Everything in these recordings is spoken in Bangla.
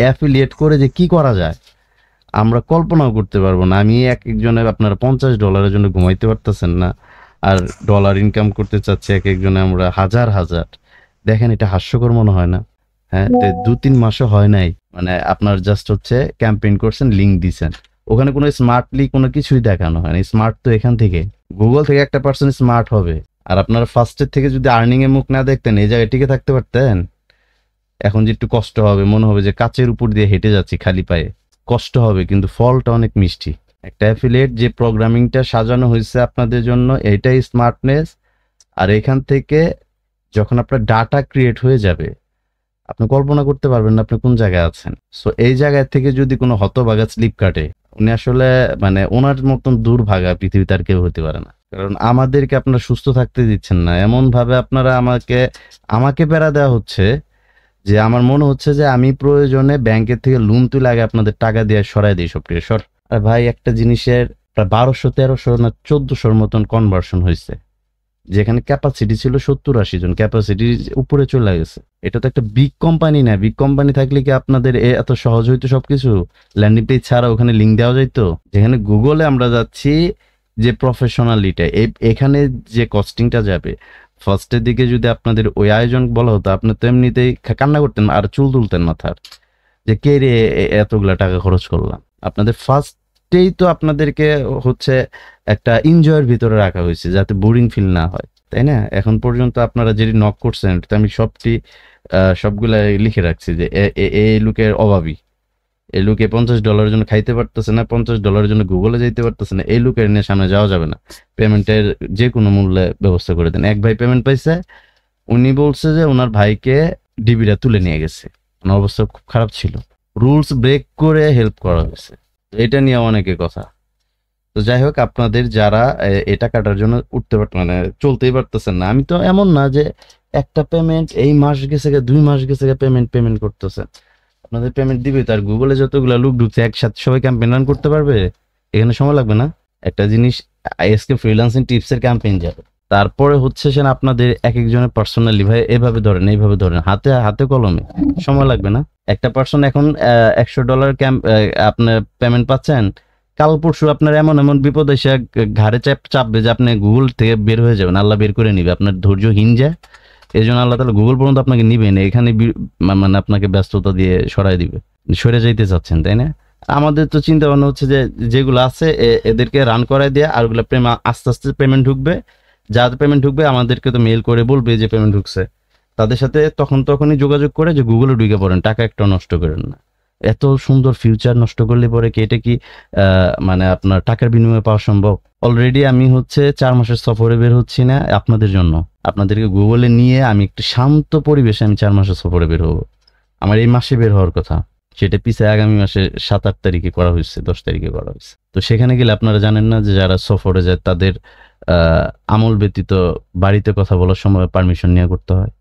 অ্যাফিলিয়েট করে যে কি করা যায় আমরা কল্পনাও করতে পারবো না। আমি একজনের আপনারা $50 জন্য ঘুমাইতে পারতেছেন না, আর ডলার ইনকাম করতে চাচ্ছে এক একজনে আমরা হাজার হাজার। দেখেন এটা হাস্যকর মনে হয় না? হ্যাঁ, 2-3 মাসও হয় নাই, মানে আপনার জাস্ট হচ্ছে ক্যাম্পেইন করছেন, লিঙ্ক দিছেন, ওখানে কোনো স্মার্টলি কোনো কিছুই দেখানো হয় না। স্মার্ট তো এখান থেকে গুগল থেকে একটা পার্সন স্মার্ট হবে। আর আপনারা ফার্স্টের থেকে যদি আর্নিং এর মুখ না দেখতেন এই জায়গায় টিকে থাকতে পারতেন। এখন যে একটু কষ্ট হবে, মনে হবে যে কাচের উপর দিয়ে হেঁটে যাচ্ছি খালি পায়ে, কষ্ট হবে কিন্তু ফলটা অনেক মিষ্টি। একটা অ্যাফিলিয়েট যে প্রোগ্রামিংটা সাজানো হয়েছে আপনাদের জন্য, এটাই স্মার্টনেস। আর এখান থেকে যখন আপনার ডাটা ক্রিয়েট হয়ে যাবে আপনি কল্পনা করতে পারবেন না আপনি কোন জায়গায় আছেন। সো এই জায়গা থেকে যদি কোনো হতভাগা স্লিপ কাটে, উনি আসলে মানে ওনার মতন দুর্ভাগা পৃথিবীতে আর কেউ হতে পারে না। কারণ আমাদেরকে আপনারা সুস্থ থাকতে দিচ্ছেন না, এমন ভাবে আপনারা আমাকে প্যারা দেওয়া হচ্ছে যে আমার মনে হচ্ছে যে আমি প্রয়োজনে ব্যাংকের থেকে লোন তুলে আগে আপনাদের টাকা দিয়ে সরাই দিই সব থেকে সর। আর ভাই একটা জিনিসের প্রায় 1200-1300 না 1400 মতন কনভার্সন হয়েছে, যেখানে ক্যাপাসিটি ছিল 70-80 জন, ক্যাপাসিটি উপরে চলে গেছে। এটা তো একটা বিগ কোম্পানি না, বিগ কোম্পানি থাকলে কি আপনাদের এত সহজ হইতো সবকিছু? ল্যান্ডিং পেজ ছাড়া ওখানে লিঙ্ক দেওয়া যাইতো? যেখানে গুগলে আমরা যাচ্ছি যে প্রফেশনালিটা, এখানে যে কস্টিংটা যাবে ফার্স্টের দিকে যদি আপনাদের ওই আয়োজন বলা হতো আপনি তো এমনিতেই কান্না করতেন আর চুল তুলতেন মাথার, যে কে রে এতগুলা টাকা খরচ করলাম। আপনাদের ফার্স্টেই তো আপনাদেরকে হচ্ছে একটা এনজয়ের ভিতরে রাখা হয়েছে যাতে বোরিং ফিল না হয়, তাই না? এখন পর্যন্ত আপনারা যেটি নক করছেন আমি সবগুলা লিখে রাখছি যে এই লোকের অভাবী, এই লোকে $50 জন্য খাইতে পারতেছে না, $50 জন্য গুগলে যাইতে পারতেছে না, এই লোকের নিয়ে সামনে যাওয়া যাবে না, পেমেন্টের যে কোনো মূল্যে ব্যবস্থা করে দেন। এক ভাই পেমেন্ট পাইছে, উনি বলছে যে ওনার ভাইকে ডিবিটা তুলে নিয়ে গেছে, ওনার অবস্থা খুব খারাপ ছিল, রুলস ব্রেক করে হেল্প করা হয়েছে। এটা নিয়ে অনেকে কথা। তো যাই হোক, আপনাদের যারা এটা কাটার জন্য মানে চলতেই পারতেছেন না, আমি তো এমন না যে একটা পেমেন্ট এই মাস গেছে 2 মাস গেছে পেমেন্ট করতেছেন, আপনাদের পেমেন্ট দিবে। তার গুগলে যতগুলো লোক ঢুকছে একসাথে সবাই ক্যাম্পেইন রান করতে পারবে? এখানে সময় লাগবে না? একটা জিনিস আজকে ফ্রিল্যান্সিং টিপসের ক্যাম্পেইন যাবে, তারপরে হচ্ছে সেন আপনাদের এক একজনের পার্সোনালি ভাই এইভাবে ধরেন এইভাবে ধরেন, হাতে কলমে, সময় লাগবে না? একটা পার্সন এখন $100 আপনার পেমেন্ট পাচ্ছেন, কাল পরশু আপনার এমন বিপদ এসে ঘাড়ে চাপবে যে আপনি গুগল থেকে বের হয়ে যাবেন, আল্লাহ বের করে নিবে, আপনার ধৈর্যহীন যায়, এই জন্য আল্লাহ তাআলা গুগল পর্যন্ত আপনাকে নিবেন, এখানে মানে আপনাকে ব্যস্ততা দিয়ে সরাই দিবে, সরে যাইতে চাচ্ছেন, তাই না? আমাদের তো চিন্তা ভাবনা হচ্ছে যে যেগুলো আছে এদেরকে রান করাই দেয়া, আর ওগুলো আস্তে আস্তে পেমেন্ট ঢুকবে, যাদের পেমেন্ট ঢুকবে আমাদেরকে তো মেইল করে বলবে যে পেমেন্ট ঢুকছে, তাদের সাথে তখনই যোগাযোগ করে যে গুগলে ঢুকে পড়েন, টাকা একটা নষ্ট করেন না। এত সুন্দর ফিউচার নষ্ট করলে পরে কি এটা কি মানে আপনার টাকার বিনিময়ে পাওয়া সম্ভব? অলরেডি আমি হচ্ছে 4 মাসের সফরে বের হচ্ছি না আপনাদের জন্য, আপনাদেরকে গুগলে নিয়ে আমি একটু শান্ত পরিবেশে আমি 4 মাসের সফরে বের হবো। আমার এই মাসে বের হওয়ার কথা, সেটা পিছে আগামী মাসে 7-8 তারিখে করা হয়েছে, 10 তারিখে করা হয়েছে। তো সেখানে গেলে আপনারা জানেন না যে যারা সফরে যায় তাদের আমল ব্যতীত বাড়িতে কথা বলার সময় পারমিশন নিয়ে করতে হয়।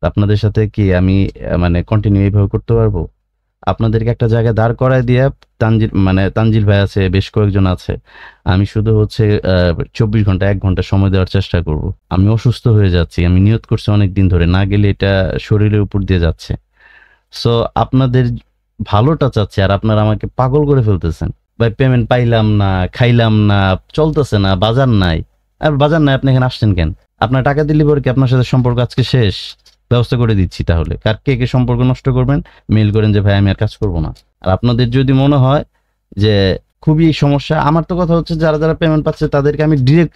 আপনাদের সাথে কি আমি মানে কন্টিনিউ এইভাবে করতে পারবো? আপনাদেরকে একটা জায়গায় দাঁড় করায় দিয়ে তানজিল ভাই আছে, বেশ কয়েকজন আছে, আমি শুধু হচ্ছে 24 ঘন্টা 1 ঘন্টা সময় দেওয়ার চেষ্টা করব। আমি অসুস্থ হয়ে যাচ্ছি, আমি নিয়ত করছি অনেক দিন ধরে, না গেলে এটা শরীরের উপর দিয়ে যাচ্ছে। সো আপনাদের ভালোটা চাচ্ছি আর আপনারা আমাকে পাগল করে ফেলতেছেন। ভাই পেমেন্ট পাইলাম না, খাইলাম না, চলতেছে না, বাজার নাই। আর বাজার নাই আপনি এখানে আসছেন কেন? আপনার টাকা দিলে পরে কি আপনার সাথে সম্পর্ক আজকে শেষ? ব্যবস্থা করে দিচ্ছি, তাহলে কে সম্পর্ক নষ্ট করবেন মেইল করেন যে ভাই আমি আর কাজ করব না। আর আপনাদের যদি মনে হয় যে খুবই সমস্যা, আমার তো কথা হচ্ছে যারা পেমেন্ট পাচ্ছে তাদেরকে আমি ডিরেক্ট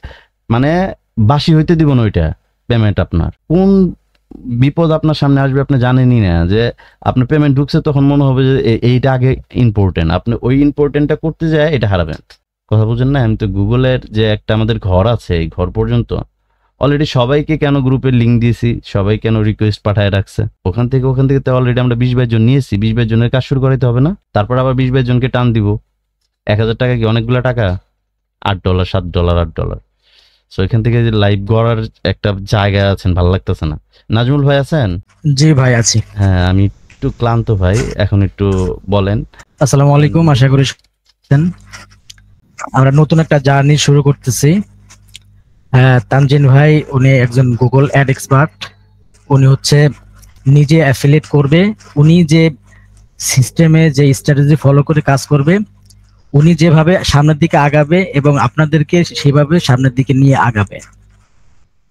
মানে বাসি হইতে দিব না। ওইটা পেমেন্ট আপনার কোন বিপদ আপনার সামনে আসবে আপনি জানেনই না, যে আপনার পেমেন্ট ঢুকছে তখন মনে হবে যে এইটা আগে ইম্পর্টেন্ট, আপনি ওই ইম্পর্টেন্টটা করতে যায় এটা হারাবেন। কথা বুঝেন না? আমি তো গুগলের যে একটা আমাদের ঘর আছে, এই ঘর পর্যন্ত অলরেডি সবাইকে কেন গ্রুপের লিঙ্ক দিয়েছি, সবাই কেন রিকোয়েস্ট পাঠায় রাখছে, ওখান থেকে তো অলরেডি আমরা 20-22 জন নিয়েছি, 20-22 জনের কাজ শুরু করাইতে হবে না? তারপর আবার 20-22 জনকে টান দিব। 1000 টাকা কি অনেকগুলো টাকা? $8 $7 $8। সো এখান থেকে যে লাইভ গড়ার একটা জায়গা আছেন, ভালো লাগতেছে না। নাজমুল ভাই আছেন? জি ভাই আছি। হ্যাঁ, আমি একটু ক্লান্ত ভাই, এখন একটু বলেন। আসসালামু আলাইকুম, আশা করি আমরা নতুন একটা জার্নি শুরু করতেছি। তানজিন ভাই উনি একজন গুগল অ্যাড এক্সপার্ট, উনি হচ্ছে নিজে অ্যাফিলিয়েট করবে, উনি যে সিস্টেমে যে স্ট্র্যাটেজি ফলো করে কাজ করবে, উনি যেভাবে সামনের দিকে আগাবে এবং আপনাদেরকে সেভাবে সামনের দিকে নিয়ে আগাবে।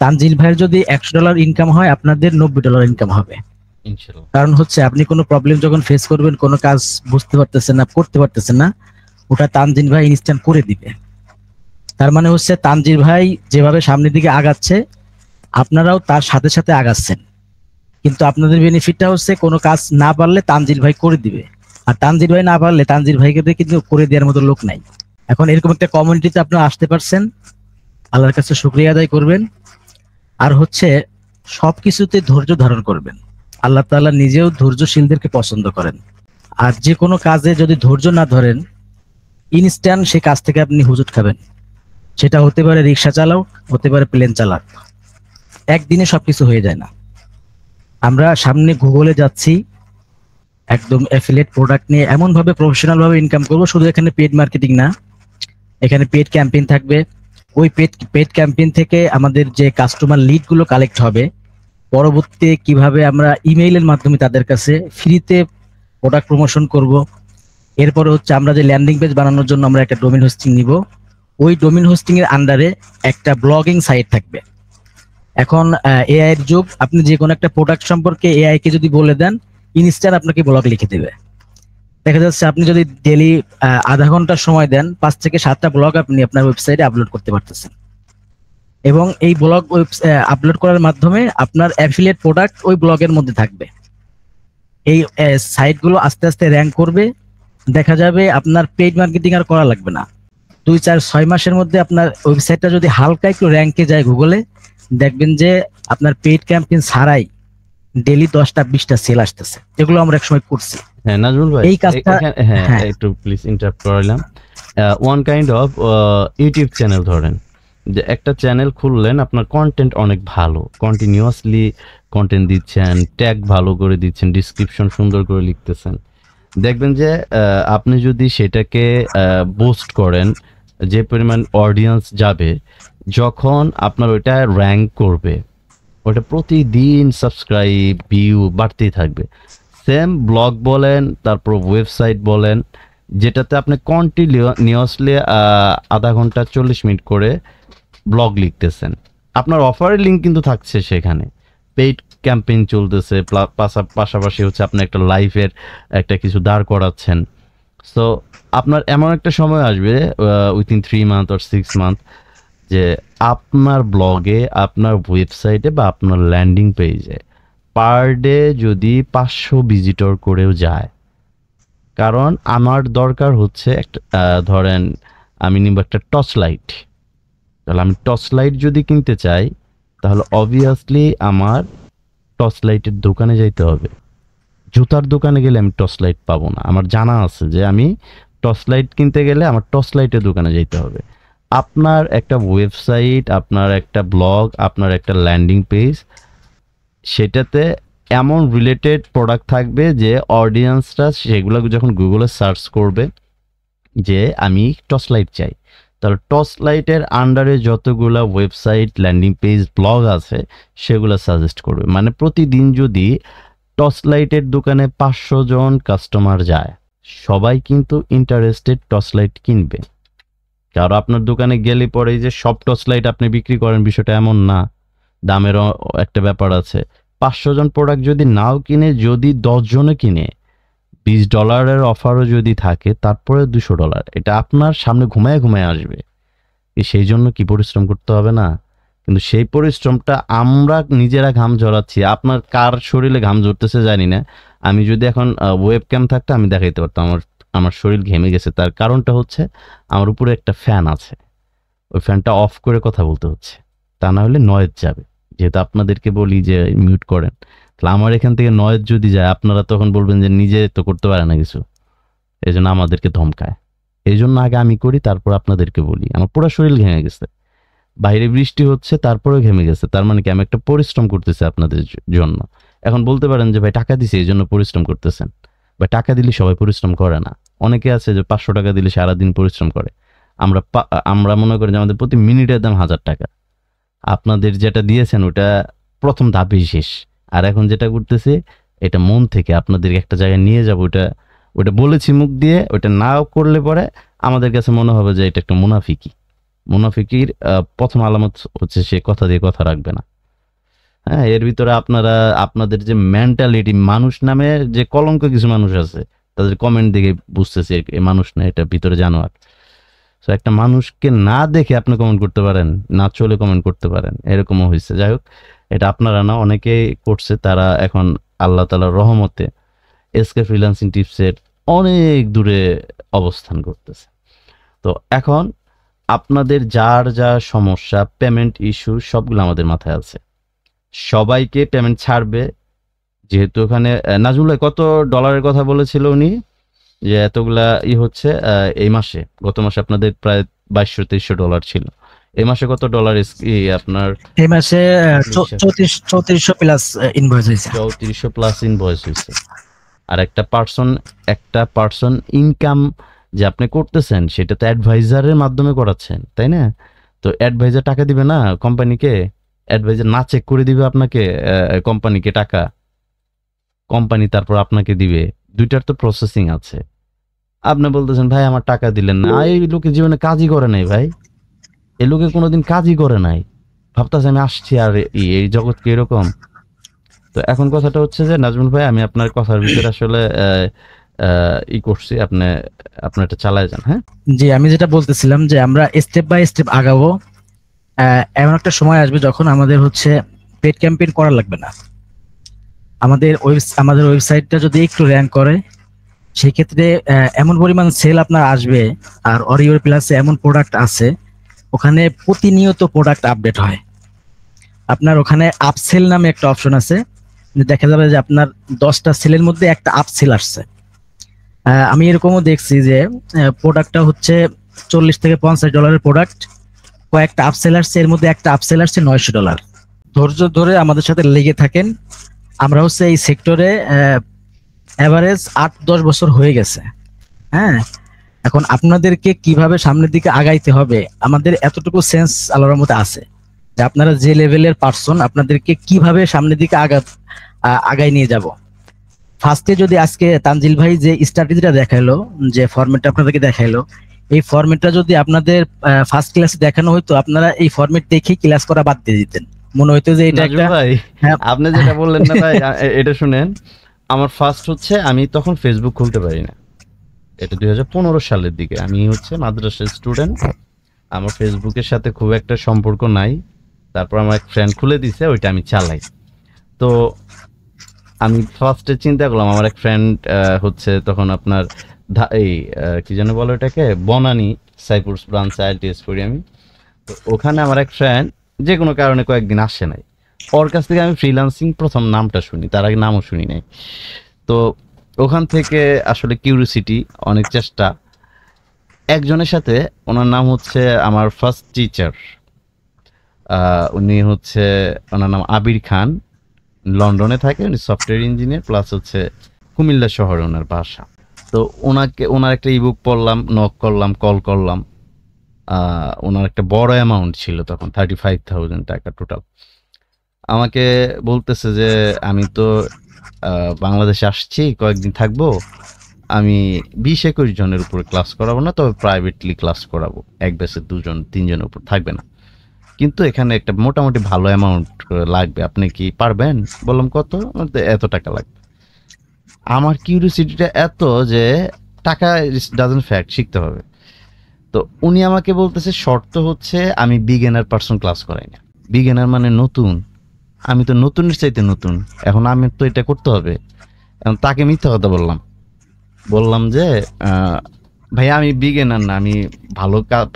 তানজিল ভাইয়ের যদি $100 ইনকাম হয়, আপনাদের $90 ইনকাম হবে। ইনশাল্লাহ। কারণ হচ্ছে আপনি কোনো প্রবলেম যখন ফেস করবেন, কোনো কাজ বুঝতে পারতেছেন না, করতে পারতেছেন না, ওটা তানজিল ভাই ইনস্ট্যান্ট করে দিবে। তার মানে হচ্ছে তানজিল ভাই যেভাবে সামনের দিকে আগাচ্ছে, আপনারাও তার সাথে সাথে আগাচ্ছেন। কিন্তু আপনাদের বেনিফিটটা হচ্ছে কোনো কাজ না পারলে তানজিল ভাই করে দিবে, আর তানজিল ভাই না পারলে তানজিল ভাইকে দিয়ে কিন্তু করে দেওয়ার মতো লোক নাই। এখন এরকম একটা কমিউনিটিতে আপনারা আসতে পারছেন, আল্লাহর কাছে শুকরিয়া আদায় করবেন। আর হচ্ছে সবকিছুতে ধৈর্য ধারণ করবেন। আল্লাহ তাআলা নিজেও ধৈর্যশীলদেরকে পছন্দ করেন। আর যে কোনো কাজে যদি ধৈর্য না ধরেন, ইনস্ট্যান্ট সেই কাজ থেকে আপনি হুজুট খাবেন। সেটা হতে পারে রিক্সা চালাও, হতে পারে প্লেন চালাক, একদিনে সবকিছু হয়ে যায় না। আমরা সামনে গুগলে যাচ্ছি, একদম অ্যাফিলিয়েট প্রোডাক্ট নিয়ে এমন ভাবে প্রফেশনাল ভাবে ইনকাম করবো। শুধু এখানে পেড মার্কেটিং না, এখানে পেড ক্যাম্পেইন থাকবে। ওই পেড ক্যাম্পেইন থেকে আমাদের যে কাস্টমার লিড গুলো কালেক্ট হবে, পরবর্তীতে কিভাবে আমরা ইমেইলের মাধ্যমে তাদের কাছে ফ্রিতে প্রোডাক্ট প্রমোশন করব। এরপরে হচ্ছে আমরা যে ল্যান্ডিং পেজ বানানোর জন্য আমরা একটা ডোমেইন হোস্টিং নিব, ওই ডোমেইন হোস্টিং এর আন্ডারে একটা ব্লগিং সাইট থাকবে। এখন এআই এর যুগ, আপনি যে কোনো একটা প্রোডাক্ট সম্পর্কে এআই কে যদি বলে দেন, ইনস্ট্যান্ট আপনাকে ব্লগ লিখে দেবে। দেখা যাচ্ছে আপনি যদি ডেইলি আধা ঘন্টা সময় দেন, 5 থেকে 7টা ব্লগ আপনি আপনার ওয়েবসাইটে আপলোড করতে পারতেছেন। এবং এই ব্লগ আপলোড করার মাধ্যমে আপনার অ্যাফিলিয়েট প্রোডাক্ট ওই ব্লগের মধ্যে থাকবে। এই সাইটগুলো আস্তে আস্তে র্যাঙ্ক করবে। দেখা যাবে আপনার পেইড মার্কেটিং আর করা লাগবে না। 2, 4, 6 মাসের মধ্যে আপনার ওয়েবসাইটটা যদি হালকা একটু র্যাঙ্কে যায় গুগলে, দেখবেন যে আপনার পেইড ক্যাম্পেইন ছাড়াই ডেইলি 10টা 20টা সেল আসতেছে। এগুলো আমরা একসময় করছি। হ্যাঁ নাজমুল ভাই, এই কাজটা হ্যাঁ হ্যাঁ একটু প্লিজ ইন্টারাপ্ট করাইলাম। One kind of YouTube channel ধরেন, যে একটা চ্যানেল খুললেন, আপনার কন্টেন্ট অনেক ভালো, কন্টিনিউয়াসলি কন্টেন্ট দিচ্ছেন, ট্যাগ ভালো করে দিচ্ছেন, ডিসক্রিপশন সুন্দর করে লিখতেছেন। দেখবেন যে আপনি যদি সেটাকে বুস্ট করেন, যে পরিমাণ অডিয়েন্স যাবে, যখন আপনার ওইটা র্যাঙ্ক করবে, ওটা প্রতিদিন সাবস্ক্রাইব ভিউ বাড়তেই থাকবে। সেম ব্লগ বলেন, তারপর ওয়েবসাইট বলেন, যেটাতে আপনি কন্টিনিউয়াসলি আধা ঘন্টা 40 মিনিট করে ব্লগ লিখতেছেন, আপনার অফারের লিঙ্ক কিন্তু থাকছে সেখানে, পেইড ক্যাম্পেইন চলতেছে, পাশাপাশি হচ্ছে আপনি একটা লাইফের একটা কিছু দাঁড় করাচ্ছেন। সো আপনার এমন একটা সময় আসবে উইথিন 3 মান্থ অর 6 মান্থ, যে আপনার ব্লগে, আপনার ওয়েবসাইটে বা আপনার ল্যান্ডিং পেজে পার ডে যদি 500 ভিজিটর করেও যায়। কারণ আমার দরকার হচ্ছে একটা ধরেন আমি নিব একটা টর্চ লাইট, তাহলে আমি টর্চ লাইট যদি কিনতে চাই, তাহলে অবভিয়াসলি আমার টর্চ লাইটের দোকানে যাইতে হবে। জুতার দোকানে গেলে আমি টর্চ লাইট পাবো না, আমার জানা আছে যে আমি টর্চ লাইট কিনতে গেলে আমার টর্চ লাইটের দোকানে যাইতে হবে। আপনার একটা ওয়েবসাইট, আপনার একটা ব্লগ, আপনার একটা ল্যান্ডিং পেজ, সেটাতে এমন রিলেটেড প্রোডাক্ট থাকবে যে অডিয়েন্সরা সেগুলো যখন গুগলে সার্চ করবে যে আমি টর্চ লাইট চাই, তাহলে টর্চ লাইটের আন্ডারে যতগুলো ওয়েবসাইট, ল্যান্ডিং পেজ, ব্লগ আছে, সেগুলো সাজেস্ট করবে। মানে প্রতিদিন যদি টর্চ লাইটের দোকানে 500 জন কাস্টমার যায়, সবাই কিন্তু ইন্টারেস্টেড টর্চ লাইট কিনবে। কারণ আপনার দোকানে গেলে পরে যে সব টর্চ লাইট আপনি বিক্রি করেন, বিষয়টা এমন না, দামেরও একটা ব্যাপার আছে। 500 জন প্রোডাক্ট যদি নাও কিনে, যদি 10 জনে কিনে, $20 অফারও যদি থাকে, তারপরে $200, এটা আপনার সামনে ঘুমায় ঘুমায় আসবে। সেই জন্য কি পরিশ্রম করতে হবে না? কিন্তু সেই পরিশ্রমটা আমরা নিজেরা ঘাম ঝরাচ্ছি। আপনার কার শরীরে ঘাম ঝরতেছে জানি না। আমি যদি এখন ওয়েব ক্যাম থাকতো, আমি দেখাইতে পারতাম আমার আমার শরীর ঘেমে গেছে। তার কারণটা হচ্ছে আমার উপরে একটা ফ্যান আছে, ওই ফ্যানটা অফ করে কথা বলতে হচ্ছে, তা না হলে নয়েজ যাবে। যেহেতু আপনাদেরকে বলি যে মিউট করেন, তাহলে আমার এখান থেকে নয়েজ যদি যায়, আপনারা তখন বলবেন যে নিজে তো করতে পারে না কিছু, এই জন্য আমাদেরকে ধমকায়। এই জন্য আগে আমি করি, তারপর আপনাদেরকে বলি। আমার পুরো শরীর ঘেমে গেছে, বাইরে বৃষ্টি হচ্ছে তারপরেও ঘেমে গেছে, তার মানে কি আমি একটা পরিশ্রম করতেছি আপনাদের জন্য। এখন বলতে পারেন যে ভাই টাকা দিছে এই জন্য পরিশ্রম করতেছেন, বা টাকা দিলে সবাই পরিশ্রম করে না। অনেকে আছে যে 500 টাকা দিলে সারাদিন পরিশ্রম করে। আমরা মনে করি যে আমাদের প্রতি মিনিটের দাম 1000 টাকা। আপনাদের যেটা দিয়েছেন ওটা প্রথম ধাপেই শেষ, আর এখন যেটা করতেছে এটা মন থেকে আপনাদেরকে একটা জায়গায় নিয়ে যাব, ওটা ওটা বলেছি মুখ দিয়ে, ওটা নাও করলে পরে আমাদের কাছে মনে হবে যে এটা একটা মুনাফিকি। মুনাফিকির প্রথম আলামত হচ্ছে সে কথা দিয়ে কথা রাখবে না। হ্যাঁ, এর ভিতরে আপনারা আপনাদের যে মেন্টালিটি, মানুষ নামে যে কলঙ্ক কিছু মানুষ আছে, তাদের কমেন্ট দেখে বুঝতেছে এই মানুষ না, এটা ভিতরে জানোয়ার। তো একটা মানুষকে না দেখে আপনি কমেন্ট করতে পারেন, না চলে কমেন্ট করতে পারেন, এরকমও হয়েছে। যাই হোক, এটা আপনারা না, অনেকেই করছে, তারা এখন আল্লাহ তাআলার রহমতে এসকে ফ্রিল্যান্সিং টিপসের অনেক দূরে অবস্থান করতেছে। তো এখন আপনাদের যার যা সমস্যা, পেমেন্ট ইস্যু, সবগুলো আমাদের মাথায় আছে। সবাইকে পেমেন্ট ছাড়বে, যেহেতু ওখানে নাজমুল ভাই কত ডলারের কথা বলেছিল উনি, যে এতগুলা হচ্ছে এই মাসে, গত মাসে আপনাদের প্রায় 2200-2300 ডলার ছিল। এই মাসে কত ডলার আপনার? এই মাসে 3400 প্লাস ইনভয়েস হয়েছে। 3400 প্লাস ইনভয়েস হয়েছে। আর একটা পার্সন ইনকাম যে আপনি করতেছেন, সেটা তো অ্যাডভাইজারের মাধ্যমে করাচ্ছেন, তাই না? তো অ্যাডভাইজার টাকা দিবে না কোম্পানিকে? অ্যাডভাইজার না চেক করে দিবে আপনাকে, কোম্পানিকে টাকা, কোম্পানি তারপর আপনাকে দিবে। দুইটার তো প্রসেসিং আছে। আপনি বলতেছেন ভাই আমার টাকা দিলেন না। এই লোকে জীবনে কাজই করে নাই ভাই, এই লোকে কোনোদিন কাজই করে নাই, ভাবতেছে আমি আসছি আর এই জগৎ কি এরকম? তো এখন কথাটা হচ্ছে যে নাজমুল ভাই, আমি আপনার কথার ভিতরে আসলে করছি, আপনি এটা চালায় যান। হ্যাঁ জি, আমি যেটা বলতেছিলাম যে আমরা স্টেপ বাই স্টেপ আগাবো। এমন একটা সময় আসবে যখন আমাদের হচ্ছে পেড ক্যাম্পেইন করা লাগবে না। আমাদের ওয়েবসাইটটা যদি একটু র্যাঙ্ক করে, সেই ক্ষেত্রে এমন পরিমাণ সেল আপনার আসবে। আর অরিওর প্লাসে এমন প্রোডাক্ট আছে, ওখানে প্রতিনিয়ত প্রোডাক্ট আপডেট হয়। আপনার ওখানে আপসেল নামে একটা অপশন আছে, দেখা যাবে যে আপনার 10টা সেলের মধ্যে একটা আপসেল আসছে। আমি এরকমও দেখছি যে প্রোডাক্টটা হচ্ছে $40 থেকে $50 প্রোডাক্ট, কয়েকটা আপসেল আসছে, এর মধ্যে একটা আপসেল আসছে $900। ধৈর্য ধরে আমাদের সাথে লেগে থাকেন। আমরা হচ্ছে এই সেক্টরে এভারেজ 8-10 বছর হয়ে গেছে। হ্যাঁ, এখন আপনাদেরকে কিভাবে সামনের দিকে আগাইতে হবে, আমাদের এতটুকু সেন্স আল্লাহর মধ্যে আছে যে আপনারা যে লেভেলের পারসন, আপনাদেরকে কিভাবে সামনের দিকে আগাই নিয়ে যাব। ফার্স্টে যদি আজকে তানজিল ভাই যে স্ট্র্যাটেজিটা দেখাইলো, যে ফরম্যাটটা আপনাদেরকে দেখাইলো, এই ফরম্যাটটা যদি আপনাদের ফার্স্ট ক্লাসে দেখানো হইতো, আপনারা এই ফরম্যাট দেখে ক্লাস করা বাদ দিয়ে দিতেন। মনে হইতো যে এটা একটা ভাই, আপনি যেটা বললেন না ভাই, এটা শুনেন। আমার ফার্স্ট হচ্ছে, আমি তখন ফেসবুক খুলতে পারি না, এটা 2015 সালের দিকে। আমি হচ্ছে মাদ্রাসার স্টুডেন্ট, আমার ফেসবুকের সাথে খুব একটা সম্পর্ক নাই। তারপর আমার এক ফ্রেন্ড খুলে দিছে, ওইটা আমি চালাই। তো আমি ফার্স্টে চিন্তা করলাম, আমার এক ফ্রেন্ড হচ্ছে তখন আপনার এই কি যেন বলো এটাকে, বনানী সাইপুর ব্রাঞ্চ আইএলটিএস করি আমি। তো ওখানে আমার এক ফ্রেন্ড যে কোনো কারণে কয়েকদিন আসে নাই, ওর কাছ থেকে আমি ফ্রিল্যান্সিং প্রথম নামটা শুনি, তার আগে নামও শুনি নাই। তো ওখান থেকে আসলে কিউরিসিটি, অনেক চেষ্টা, একজনের সাথে, ওনার নাম হচ্ছে আমার ফার্স্ট টিচার, উনি হচ্ছে, ওনার নাম আবির খান, লন্ডনে থাকে, উনি সফটওয়্যার ইঞ্জিনিয়ার, প্লাস হচ্ছে কুমিল্লা শহরে ওনার বাসা। তো ওনার একটা ইবুক পড়লাম, নক করলাম, কল করলাম। ওনার একটা বড় অ্যামাউন্ট ছিল তখন, 35,000 টাকা টোটাল। আমাকে বলতেছে যে আমি তো বাংলাদেশে আসছি, কয়েকদিন থাকবো, আমি 20-21 জনের উপরে ক্লাস করাবো না, তবে প্রাইভেটলি ক্লাস করাবো, এক ব্যাচে 2-3 জনের উপর থাকবে না, কিন্তু এখানে একটা মোটামুটি ভালো অ্যামাউন্ট লাগবে, আপনি কি পারবেন? বললাম কত? এত টাকা লাগবে। আমার কিউরিওসিটিটা এত যে টাকা ডাজন্ট ফ্যাক্ট, শিখতে হবে। তো উনি আমাকে বলতেছে শর্ত হচ্ছে আমি বিগিনার পারসন ক্লাস করাই না। বিগিনার মানে নতুন, আমি তো নতুনের চাইতে নতুন, এখন আমি তো এটা করতে হবে। এখন তাকে মিথ্যা কথা বললাম যে ভাই আমি বিগিনার না, আমি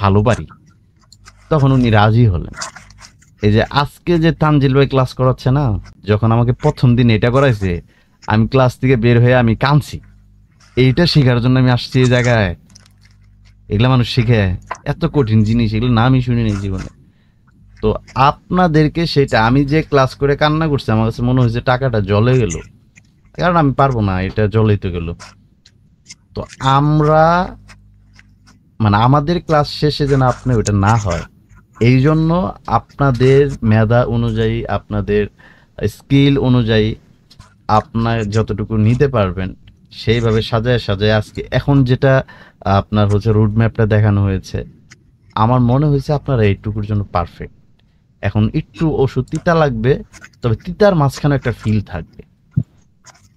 ভালো পারি। তখন উনি রাজি হলেন। এই যে আজকে যে তানজিল ভাই ক্লাস করাচ্ছে না, যখন আমাকে প্রথম দিন এটা করাইছে, আমি ক্লাস থেকে বের হয়ে আমি কাঁদছি। এইটা শেখার জন্য আমি আসছি এই জায়গায়। এগুলা মানুষ শিখে, এত কঠিন জিনিস, এগুলো নামই শুনিনি জীবনে। তো আপনাদেরকে সেটা, আমি যে ক্লাস করে কান্না করছি, আমার কাছে মনে হয়েছে টাকাটা জলে গেল, কারণ আমি পারবো না, এটা জলেই তো গেল। তো আমরা মানে আমাদের ক্লাস শেষে যেন আপনি ওটা না হয়, এই জন্য আপনাদের মেধা অনুযায়ী, আপনাদের স্কিল অনুযায়ী আপনার যতটুকু নিতে পারবেন সেইভাবে সাজায় সাজায় আজকে এখন যেটা আপনার হচ্ছে রুট ম্যাপটা দেখানো হয়েছে, আমার মনে হয়েছে আপনারা এইটুকুর জন্য পারফেক্ট। এখন একটু ওষুধ তিতা লাগবে, তবে তিতার মাঝখানে একটা ফিল থাকবে,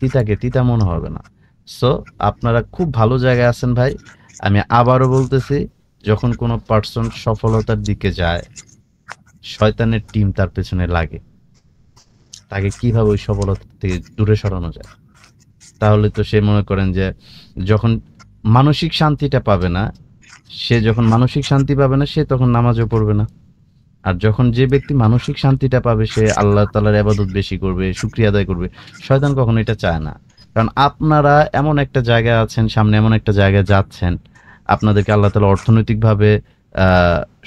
তিতাকে তিতা মনে হবে না। সো আপনারা খুব ভালো জায়গায় আছেন ভাই। আমি আবারও বলতেছি, যখন কোনো পার্সন সফলতার দিকে যায়, শয়তানের টিম তার পেছনে লাগে, তাকে কিভাবে ওই সফলতা থেকে দূরে সরানো যায়। তাহলে তো সে মনে করেন যে যখন মানসিক শান্তিটা পাবে না, সে যখন মানসিক শান্তি পাবে না, সে তখন নামাজও পড়বে না। আর যখন যে ব্যক্তি মানসিক শান্তিটা পাবে, সে আল্লাহ তাআলার ইবাদত বেশি করবে, শুকরিয়া আদায় করবে। শয়তান কখনো এটা চায় না। কারণ আপনারা এমন একটা জায়গায় আছেন, সামনে এমন একটা জায়গায় যাচ্ছেন, আপনাদেরকে আল্লাহ তাআলা অর্থনৈতিকভাবে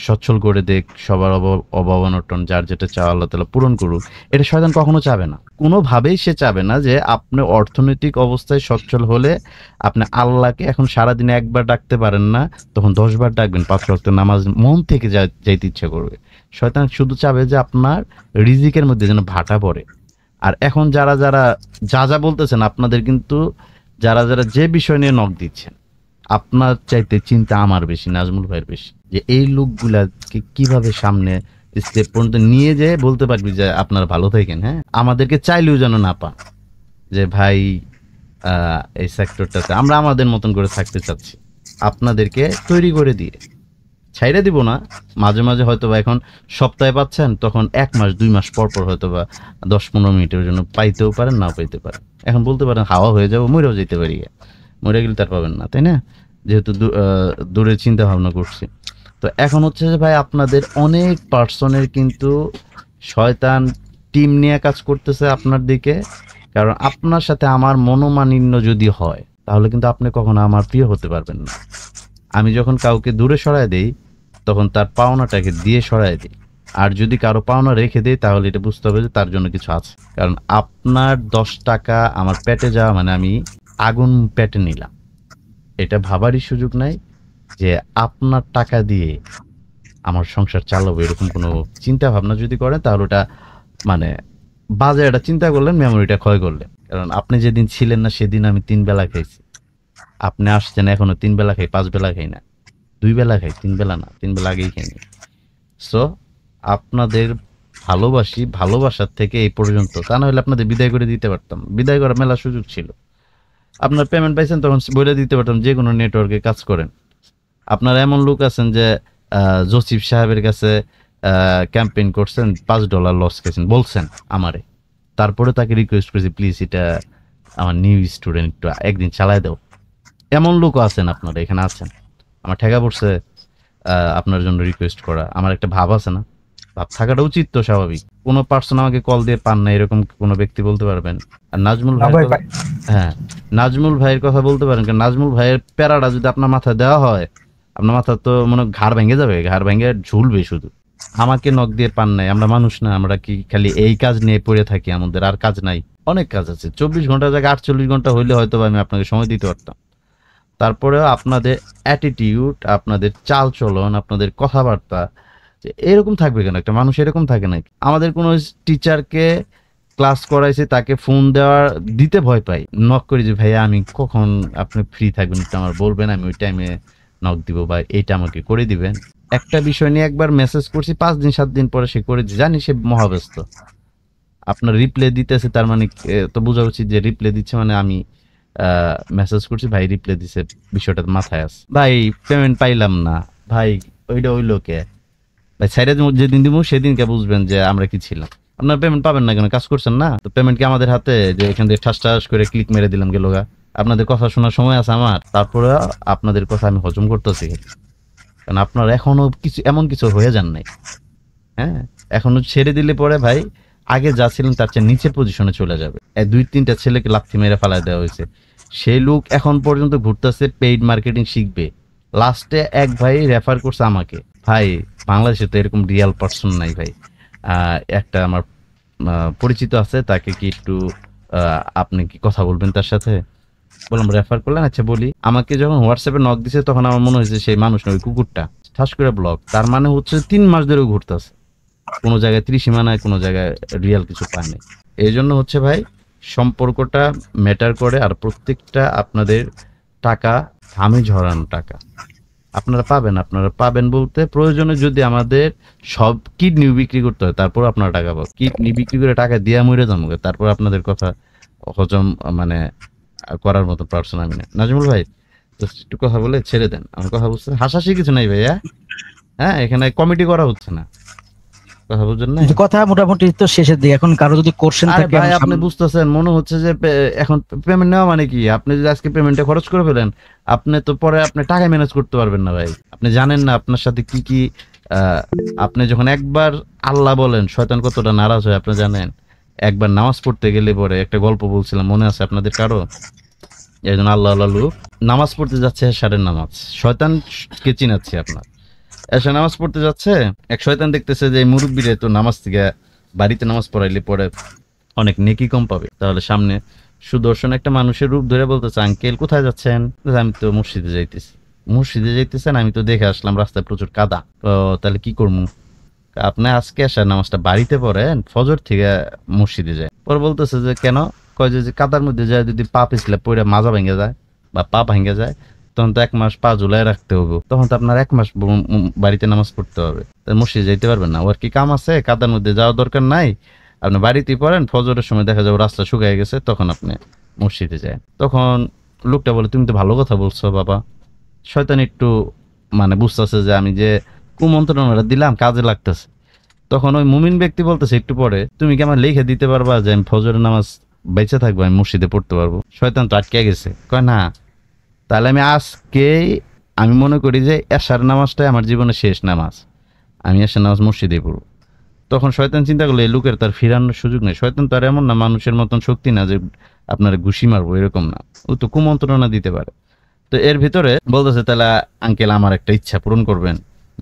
সচ্ছল করে দেখ, সবার অভাব অনটন যার যেটা চাওয়া আল্লাহ তাআলা পূরণ করুক। এটা শয়তান কখনো চাবে না, কোনোভাবেই সে চাবে না যে আপনি অর্থনৈতিক অবস্থায় সচ্ছল হলে আপনি আল্লাহকে এখন সারাদিনে একবার ডাকতে পারেন না, তখন 10 বার ডাকবেন, 5 ওয়াক্ত নামাজ মন থেকে যাইতে ইচ্ছা করবে। শয়তান শুধু চাবে যে আপনার রিজিকের মধ্যে যেন ভাটা পড়ে। আর এখন যারা যারা যা বলতেছেন, আপনাদের কিন্তু যারা যারা যে বিষয় নিয়ে নক দিচ্ছেন, আপনার চাইতে চিন্তা আমার বেশি, নাজমুল ভাইয়ের বেশি, যে এই লোকগুলাকে কিভাবে সামনে স্টেপ পর্যন্ত নিয়ে যেয়ে বলতে পারবি যে আপনারা ভালো থাকেন। হ্যাঁ, আমাদেরকে চাইলেও যেন না পান যে ভাই এই সেক্টরটাতে আমরা আমাদের মতন করে থাকতে চাচ্ছি, আপনাদেরকে তৈরি করে দিয়ে ছাইড়ে দিব না। মাঝে মাঝে হয়তো বা এখন সপ্তাহে পাচ্ছেন, তখন 1 মাস 2 মাস পর পর হয়তো বা 10-15 মিনিটের জন্য পাইতেও পারেন, নাও পাইতে পারেন। এখন বলতে পারেন হাওয়া হয়ে যাবো, মরেও যেতে পারি, মরে গেলে তার পাবেন না, তাই না? যেহেতু দূরে চিন্তা ভাবনা করছি। তো এখন হচ্ছে যে ভাই, আপনাদের অনেক পার্সনের কিন্তু শয়তান টিম নিয়ে কাজ করতেছে আপনার দিকে। কারণ আপনার সাথে আমার মনোমালিন্য যদি হয়, তাহলে কিন্তু আপনি কখনো আমার প্রিয় হতে পারবেন না। আমি যখন কাউকে দূরে সরায় দেই, তখন তার পাওনাটাকে দিয়ে সরায় দিই। আর যদি কারো পাওনা রেখে দেই, তাহলে এটা বুঝতে হবে যে তার জন্য কিছু আছে। কারণ আপনার 10 টাকা আমার পেটে যাওয়া মানে আমি আগুন পেটে নিলাম, এটা ভাবারই সুযোগ নাই যে আপনার টাকা দিয়ে আমার সংসার চালাবো। এরকম কোনো চিন্তা ভাবনা যদি করেন, তাহলে ওটা মানে বাজে একটা চিন্তা করলেন, মেমোরিটা ক্ষয় করলেন। কারণ আপনি যেদিন ছিলেন না, সেদিন আমি 3 বেলা খাইছি। আপনি আসছেন এখনো 3 বেলা খাই, 5 বেলা খাই না, 2 বেলা খাই, 3 বেলা না, 3 বেলা আগেই খাইনি। সো আপনাদের ভালোবাসি, ভালোবাসার থেকে এই পর্যন্ত। তা না হলে আপনাদের বিদায় করে দিতে পারতাম, বিদায় করার মেলা সুযোগ ছিল। আপনার পেমেন্ট পাইছেন, তখন বলে দিতে পারতাম যে কোনো নেটওয়ার্কে কাজ করেন। আপনার এমন লোক আছেন যে জসিফ সাহেবের কাছে ক্যাম্পেইন করছেন, $5 লস খেয়েছেন, বলছেন আমারে। তারপরে তাকে রিকোয়েস্ট করেছি, প্লিজ এটা আমার নিউ স্টুডেন্ট, একটু একদিন চালায় দাও। এমন লোকও আছেন, আপনারা এখানে আছেন। আমার ঠেকা পড়ছে আপনার জন্য রিকোয়েস্ট করা। আমার একটা ভাব আছে না, ভাব থাকাটা উচিত তো, স্বাভাবিক। কোনো পার্সন আমাকে কল দিয়ে পান না, এরকম কোনো ব্যক্তি বলতে পারবেন? আর নাজমুল ভাই, হ্যাঁ, নাজমুল ভাইয়ের কথা বলতে পারেন। কারণ নাজমুল ভাইয়ের প্যারাটা যদি আপনার মাথায় দেওয়া হয়, আপনার মাথা তো মনে ঘাড় ভেঙে যাবে, ঘাড় ভেঙে ঝুলবে শুধু। আমাকে নক দিয়ে পান নাই, আমরা মানুষ না? আমরা কি খালি এই কাজ নিয়ে পড়ে থাকি? আমাদের আর কাজ নাই, অনেক কাজ আছে। 24 ঘন্টা জায়গায় 48 ঘন্টা হইলে হয়তো আমি আপনাকে সময় দিতে পারতাম। তারপরেও আপনাদের অ্যাটিটিউড, আপনাদের চাল চলন, আপনাদের কথাবার্তা যে এরকম থাকবে কেন? একটা মানুষ এরকম থাকে নাকি? আমাদের কোনো টিচারকে ক্লাস করাইছে, তাকে ফোন দিতে ভয় পাই, নক করি যে ভাইয়া আমি কখন আপনি ফ্রি থাকবেন, একটু আমার বলবেন, আমি ওই টাইমে নক দিব, বা এইটা আমাকে করে দিবেন। একটা বিষয় নিয়ে একবার মেসেজ করছি, 5 দিন 7 দিন পরে সে করে জানি সে মহাব্যস্ত। আপনার রিপ্লে দিতেছে, তার মানে তো বোঝা উচিত যে রিপ্লে দিচ্ছে মানে আমি মেসেজ করছি, ভাই রিপ্লে দিছে, বিষয়টা মাথায় আছে। ভাই পেমেন্ট পাইলাম না, ভাই ওইটা ওই লোকে ভাই সাইডে যেদিন দিব সেদিনকে বুঝবেন যে আমরা কি ছিলাম। আপনার পেমেন্ট পাবেন না কেন? কাজ করছেন না তো, পেমেন্ট কি আমাদের হাতে যে এখান থেকে ঠাস ঠাস করে ক্লিক মেরে দিলাম গেল গা? আপনাদের কথা শোনার সময় আছে আমার? তারপরে আপনাদের কথা আমি হজম করতেছি, কারণ আপনার এখনো কিছু এমন কিছু হয়ে যান নাই। হ্যাঁ, এখনো ছেড়ে দিলে পরে ভাই আগে যা ছিলেন তার চেয়ে নিচের পজিশনে চলে যাবে। 2-3টা ছেলেকে লাথি মেরে ফেলায় দেওয়া হয়েছে, সেই লোক এখন পর্যন্ত ঘুরতেছে, পেইড মার্কেটিং শিখবে। লাস্টে এক ভাই রেফার করছে আমাকে। ভাই বাংলাদেশে তো এরকম রিয়াল পার্সন নাই ভাই। একটা আমার পরিচিত আছে, তাকে কি একটু আপনি কি কথা বলবেন তার সাথে? বললাম রেফার করলেন, আচ্ছা বলি। আমাকে যখন হোয়াটসঅ্যাপে নক দিছে, তখন আমার মনে হয়েছে সেই মানুষ নয়, ওই কুকুরটা। ঠাস করে ব্লক। তার মানে হচ্ছে 3 মাস ধরে ঘুরতেছে, কোনো জায়গায় ত্রিসীমানায়, কোনো জায়গায় রিয়াল কিছু পায়নি। এই জন্য হচ্ছে ভাই, সম্পর্কটা ম্যাটার করে, আর প্রত্যেকটা আপনাদের টাকা আমি ঝরানো টাকা আপনারা পাবেন বলতে প্রয়োজনে যদি আমাদের সব কিডনি বিক্রি করতে হয় তারপর আপনারা টাকা পাবেন। কিডনি বিক্রি করে টাকা দিয়া মরে যাবো, তারপর আপনাদের কথা হজম মানে করার মতো পারছেন আমি না। নাজমুল ভাই just একটু কথা বলে ছেড়ে দেন, আমার কথা বুঝতে হাসাহাসি কিছু নাই ভাইয়া। হ্যাঁ, এখানে কমিটি করা হচ্ছে না, কথা বুঝছেন না? যে কথা মোটামুটি তো শেষের দিকে, এখন কারো যদি কোশ্চেন আরে থাকে ভাই আমি আপনি বুঝতেছেন, মনে হচ্ছে যে এখন পেমেন্ট নেওয়া মানে কি, আপনি যদি আজকে পেমেন্টটা খরচ করে ফেলেন আপনি তো পরে আপনি টাকা ম্যানেজ করতে পারবেন না ভাই। আপনি জানেন না আপনার সাথে কি কি আপনি যখন একবার আল্লাহ বলেন শয়তান কতটা নারাজ হয় আপনি জানেন। একবার নামাজ পড়তে গেলে পরে একটা গল্প বলছিলাম, মনে আছে আপনাদের কারো? একজন আল্লাহ আল্লাহ লোক নামাজ পড়তে যাচ্ছে, এশারের নামাজ, শয়তানকে চিনাচ্ছি আপনার। এসে নামাজ পড়তে যাচ্ছে, এক শয়তান দেখতেছে যে এই মুরব্বীরে তো নামাজ থেকে বাড়িতে নামাজ পড়াইলে পরে অনেক নেকি কম পাবে, তাহলে সামনে সুদর্শন একটা মানুষের রূপ ধরে বলতেছে, আঙ্কেল কোথায় যাচ্ছেন? আমি তো মসজিদে যাইতেছি। মসজিদে যাইতেছেন? আমি তো দেখে আসলাম রাস্তায় প্রচুর কাদা, তো তাহলে কি করবো? আপনি আজকে আসার নামাজটা বাড়িতে পড়েন, ফজর থেকে মসজিদে যায়। পরে বলতেছে যে কেন? কয় যে কাদার মধ্যে যায় যদি পা পিছলে পড়ে মাজা ভেঙে যায় বা পা ভেঙে যায় তখন তো 1 মাস পা ঝুলাই রাখতে হবে, তখন তো আপনার 1 মাস বাড়িতে নামাজ পড়তে হবে, মসজিদে যাইতে পারবেন না। ওর কি কাম আছে? কাদার মধ্যে যাওয়ার দরকার নাই, আপনি বাড়িতেই পড়েন, ফজরের সময় দেখা যাবে রাস্তা শুকিয়ে গেছে তখন আপনি মসজিদে যায়। তখন লোকটা বলে, তুমি তো ভালো কথা বলছো বাবা। শয়তান একটু মানে বুঝতেছে যে আমি যে কুমন্ত্রণাটা দিলাম কাজে লাগতেছে। তখন ওই মুমিন ব্যক্তি বলতেছে একটু পরে, তুমি কি আমার লিখে দিতে পারবা যে আমি ফজরের নামাজ বেঁচে থাকবো, আমি মসজিদে পড়তে পারবো? শয়তান তো আটকে গেছে, কয় না, তাহলে আমি আজকেই আমি মনে করি যে এশার নামাজটাই আমার জীবনের শেষ নামাজ, আমি এশার নামাজ মসজিদে পড়বো। তখন শয়তান চিন্তা করলো এই লোকের তার ফিরানোর সুযোগ নেই। শয়তান তো আর এমন না মানুষের মতন শক্তি না যে আপনার ঘুষি মারবো, এরকম না, ও তো কুমন্ত্রণা দিতে পারে। তো এর ভিতরে বলতেছে, তাহলে আঙ্কেল আমার একটা ইচ্ছা পূরণ করবেন।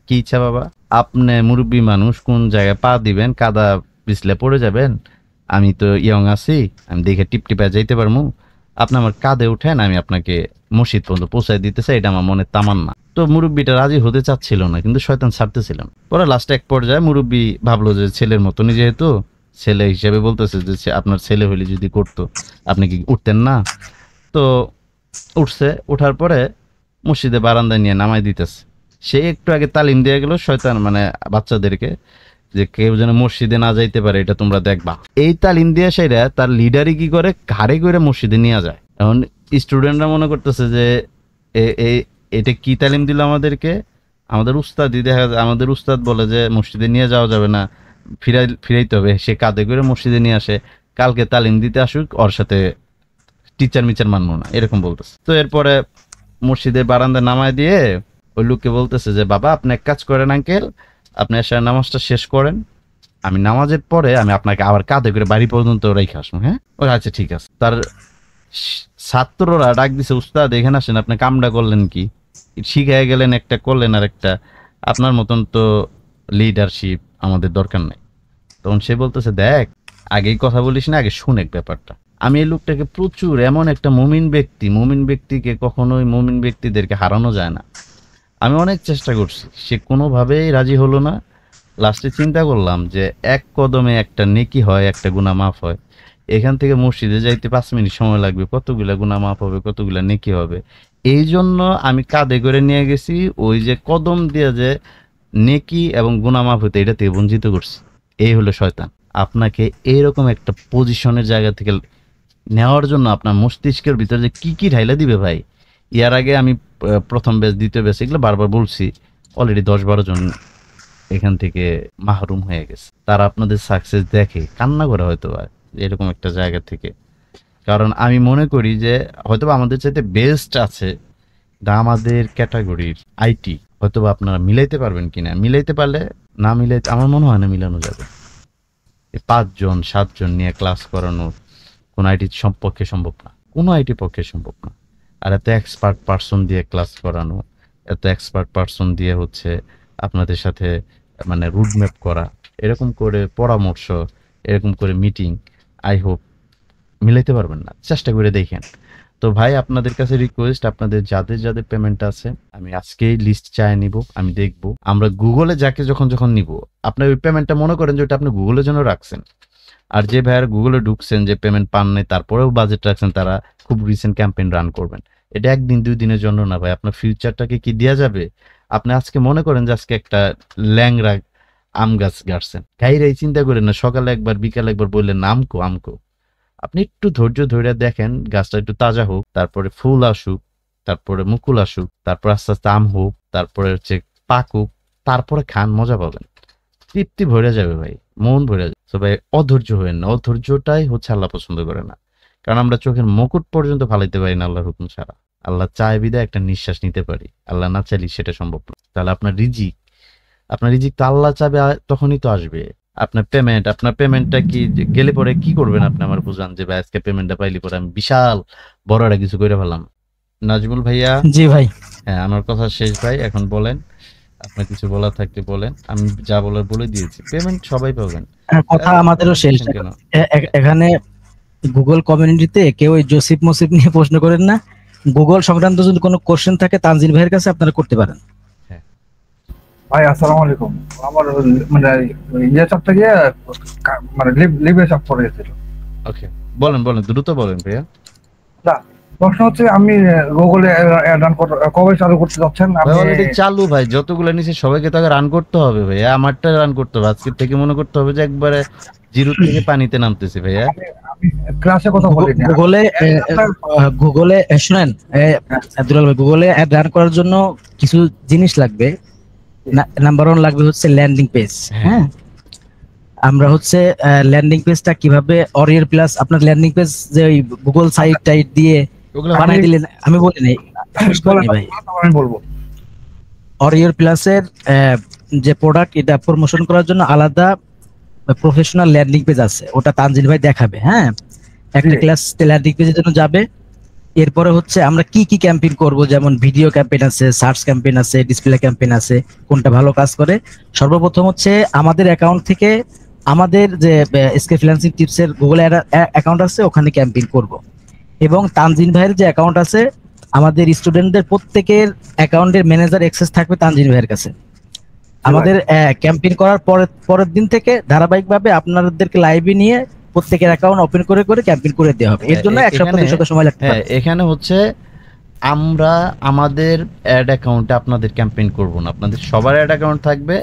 কি ইচ্ছা বাবা? আপনি মুরব্বী মানুষ, কোন জায়গায় পা দিবেন, কাদা পিছলে পড়ে যাবেন, আমি তো ইয়ং আছি, আমি দেখে টিপটিপা যাইতে পারবো, আপনি আমার কাঁধে উঠেন, আমি আপনাকে মসজিদ পর্যন্ত পৌঁছায় দিতে চাই, এটা আমার মনে তামান্না। তো মুরব্বীটা রাজি হতে চাচ্ছিল না, কিন্তু শয়তান ছাড়তেছিল না। পরে লাস্টে এক পর্যায়ে মুরব্বী ভাবলো যে ছেলের মতনই যেহেতু, ছেলে হিসেবে বলতেছে যে আপনার ছেলে হলে যদি করতো আপনি কি উঠতেন না? তো উঠছে, উঠার পরে মসজিদে বারান্দায় নিয়ে নামাই দিতেছে। সে একটু আগে তালিম দিয়ে গেল শয়তান মানে বাচ্চাদেরকে, যে কেউ যেন মসজিদে না যাইতে পারে এটা তোমরা দেখবা। এই তালিম দিয়ে সেটা তার লিডারই কি করে ঘাড়ে করে মসজিদে নিয়ে যায়। এখন স্টুডেন্টরা মনে করতেছে যে এটা কি তালিম দিল আমাদেরকে? আমাদের উস্তাদই, দেখা যায় আমাদের উস্তাদ বলে যে মসজিদে নিয়ে যাওয়া যাবে না, ফিরাইতে হবে। সে কাঁধে করে মসজিদে নিয়ে আসে, কালকে তালিম দিতে আসুক, ওর সাথে টিচার মিচার মানবো না, এরকম বলতেছে। তো এরপরে মসজিদের বারান্দা নামায় দিয়ে ওই লোককে বলতেছে যে বাবা আপনি এক কাজ করেন আঙ্কেল, আপনি এশার নামাজটা শেষ করেন, আমি নামাজের পরে আমি আপনাকে আবার কাঁধে করে বাড়ি পর্যন্ত রেখে আসবো। হ্যাঁ, ও আচ্ছা ঠিক আছে। তার ছাত্ররা ডাক দিছে, উস্তাদ এখানে আসেন, আপনি কামটা করলেন কি, শিখাই গেলেন একটা, করলেন আর একটা, আপনার মতন তো লিডারশিপ আমাদের দরকার নাই। তখন সে বলতেছে, দেখ আগেই কথা বলিস না, আগে শুনেক ব্যাপারটা। আমি এই লোকটাকে প্রচুর, এমন একটা মুমিন ব্যক্তিকে কখনোই মুমিন ব্যক্তিদেরকে হারানো যায় না। আমি অনেক চেষ্টা করছি, সে কোনোভাবেই রাজি হলো না। লাস্টে চিন্তা করলাম যে এক কদমে একটা নেকি হয়, একটা গুনাহ মাফ হয়। এখান থেকে মসজিদে যাইতে 5 মিনিট সময় লাগবে, কতগুলা গুনাহ মাফ হবে, কতগুলা নেকি হবে। এই জন্য আমি কাঁধে করে নিয়ে গেছি, ওই যে কদম দিয়ে যে নেকি এবং গুনাহ মাফ হতে, এটা থেকে বঞ্চিত করছি। এই হলো শয়তান। আপনাকে এইরকম একটা পজিশনের জায়গা থেকে নেওয়ার জন্য আপনার মস্তিষ্কের ভিতরে যে কি কি ঢাইলা দিবে ভাই। ইয়ার আগে আমি প্রথম ব্যাচ, দ্বিতীয় ব্যাচ এগুলো বারবার বলছি, অলরেডি 10-12 জন এখান থেকে মাহরুম হয়ে গেছে। তারা আপনাদের সাকসেস দেখে কান্না করে হয়তো এরকম একটা জায়গা থেকে। কারণ আমি মনে করি যে হয়তো আমাদের চাইতে বেস্ট আছে আমাদের ক্যাটাগরির আইটি, হয়তো আপনারা মিলাইতে পারবেন কিনা, মিলাইতে পারলে, না মিলাইতে আমার মনে হয় না মিলানো যাবে। 5 জন 7 জন নিয়ে ক্লাস করানো কোন আইটির পক্ষে সম্ভব না, কোনো আইটি পক্ষে সম্ভব না। আর এত এক্সপার্ট পার্সন দিয়ে ক্লাস করানো, এত এক্সপার্ট পার্সন দিয়ে হচ্ছে আপনাদের সাথে মানে রুটম্যাপ করা, এরকম করে পরামর্শ, এরকম করে মিটিং, আই হোপ মিলাইতে পারবেন না, চেষ্টা করে দেখেন। তো ভাই আপনাদের কাছে রিকোয়েস্ট, আপনাদের যাদের যাদের পেমেন্ট আছে আমি আজকেই লিস্ট চাই নিব, আমি দেখব। আমরা গুগলে যাকে যখন নিব, আপনার ওই পেমেন্টটা মনে করেন যে ওটা আপনি গুগলের জন্য রাখছেন, আর যে ভাইয়ার গুগলে ঢুকছেন যে পেমেন্ট পান নাই তারপরেও বাজেট রাখছেন, তারা খুব রিসেন্ট ক্যাম্পেইন রান করবেন। এটা একদিন 2 দিনের জন্য না ভাই, আপনার ফিউচারটাকে কি দেয়া যাবে? আপনি আজকে মনে করেন যে আজকে একটা ল্যাংড়া আম গাছ গাড়ছেন, গাইরাই চিন্তা করেন না সকালে একবার বিকালে একবার বললেন আমকো আমকো। আপনি একটু ধৈর্য ধরে দেখেন, গাছটা একটু তাজা হোক, তারপরে ফুল আসুক, তারপরে মুকুল আসুক, তারপর আস্তে আস্তে আম হোক, তারপরে হচ্ছে পাকুক, তারপরে খান, মজা পাবেন, তৃপ্তি ভরে যাবে ভাই, মন ভরে যাবে। তো ভাই অধৈর্য হবেন না, অধৈর্যটাই হচ্ছে আল্লাহ পছন্দ করে না। কারণ আমরা চোখের মুকুট পর্যন্ত ফালাইতে পারি না আল্লাহর হুকুম ছাড়া। আল্লাহ চায় বিধায় একটা নিঃশ্বাস নিতে পারি, আল্লাহ না চাইলে সেটা সম্ভব না। তাহলে আপনার রিজিক তো আল্লাহ চাবে তখনই তো আসবে। আপনার পেমেন্টটা কি গেলে পরে কি করবেন আপনি আমার বুঝান, যে ভাই আজকে পেমেন্টটা পাইলি পরে আমি বিশাল বড় একটা কিছু করে ফেলাম। নাজমুল ভাইয়া। জি ভাই। হ্যাঁ, আমার কথা শেষ ভাই, এখন বলেন, আপনার কিছু বলার থাকলে বলেন। আমি যা বলার বলে দিয়েছি, পেমেন্ট সবাই পাবেন। কথা আমাদেরও শেষ। এখানে গুগল কমিউনিটিতে কেউ ওই জসিপ মসিপ নিয়ে প্রশ্ন করেন না। গুগল সংক্রান্ত যদি কোনো কোশ্চেন থাকে তানজিল ভাইয়ের কাছে আপনারা করতে পারেন। ভাই আসসালামু আলাইকুম। আমার মানে ইয়ে চাপটা গিয়ে মানে লিভে চাপ পড়ে গেছিল। ওকে, বলেন দ্রুত বলেন ভাইয়া। না, প্রশ্ন হচ্ছে আমি গুগলে রান কবে চালু করতে যাচ্ছেন? আমি অলরেডি চালু ভাই, যতগুলো নিচে সবাইকে তাকে রান করতে হবে ভাইয়া, আমারটা রান করতে হবে আজকে থেকে। মনে করতে হবে যে একবারে জিরো থেকে পানিতে নামতেছি ভাইয়া। আমি ক্লাসে কথা বলি না। গুগলে শুনেন দুলাল ভাই, গুগলে রান করার জন্য কিছু জিনিস লাগবে। নাম্বার 1 লাগবে হচ্ছে ল্যান্ডিং পেজ। হ্যাঁ, আমরা হচ্ছে ল্যান্ডিং পেজটা কিভাবে অরিয়ার প্লাস আপনার ল্যান্ডিং পেজ যে ওই গুগল সাইট টাইট দিয়ে বানাই দিলেন, আমি বলি নাই ভাই, আমি বলবো অরিয়ার প্লাসের যে প্রোডাক্ট এটা প্রমোশন করার জন্য আলাদা প্রফেশনাল ল্যান্ডিং পেজ আছে, ওটা তানজিল ভাই দেখাবে। হ্যাঁ, একটা ক্লাস ল্যান্ডিং পেজের জন্য যাবে। এরপরে হচ্ছে আমরা কি কি ক্যাম্পেইন করব, যেমন ভিডিও ক্যাম্পেইন আছে, সার্চ ক্যাম্পেইন আছে, ডিসপ্লে ক্যাম্পেইন আছে, কোনটা ভালো কাজ করে। সর্বপ্রথম হচ্ছে আমাদের অ্যাকাউন্ট থেকে আমাদের যে এসকে ফ্রিল্যান্সিং টিপসের গুগল অ্যাকাউন্ট আছে ওখানে ক্যাম্পেইন করব। এবং তানজিন ভাইয়ের যে অ্যাকাউন্ট আছে, আমাদের স্টুডেন্টদের প্রত্যেকের অ্যাকাউন্টের ম্যানেজার অ্যাক্সেস থাকবে তানজিন ভাইয়ের কাছে। আমাদের ক্যাম্পেইন করার পরের দিন থেকে ধারাবাহিকভাবে আপনাদেরকে লাইভে নিয়ে প্রত্যেকের অ্যাকাউন্ট ওপেন করে করে ক্যাম্পেইন করে দেওয়া হবে। এর জন্য এক সপ্তাহ 2 সপ্তাহ সময় লাগবে। হ্যাঁ, এখানে হচ্ছে আমরা আমাদের অ্যাড অ্যাকাউন্টে আপনাদের ক্যাম্পেইন করব না, আপনাদের সবার অ্যাড অ্যাকাউন্ট থাকবে।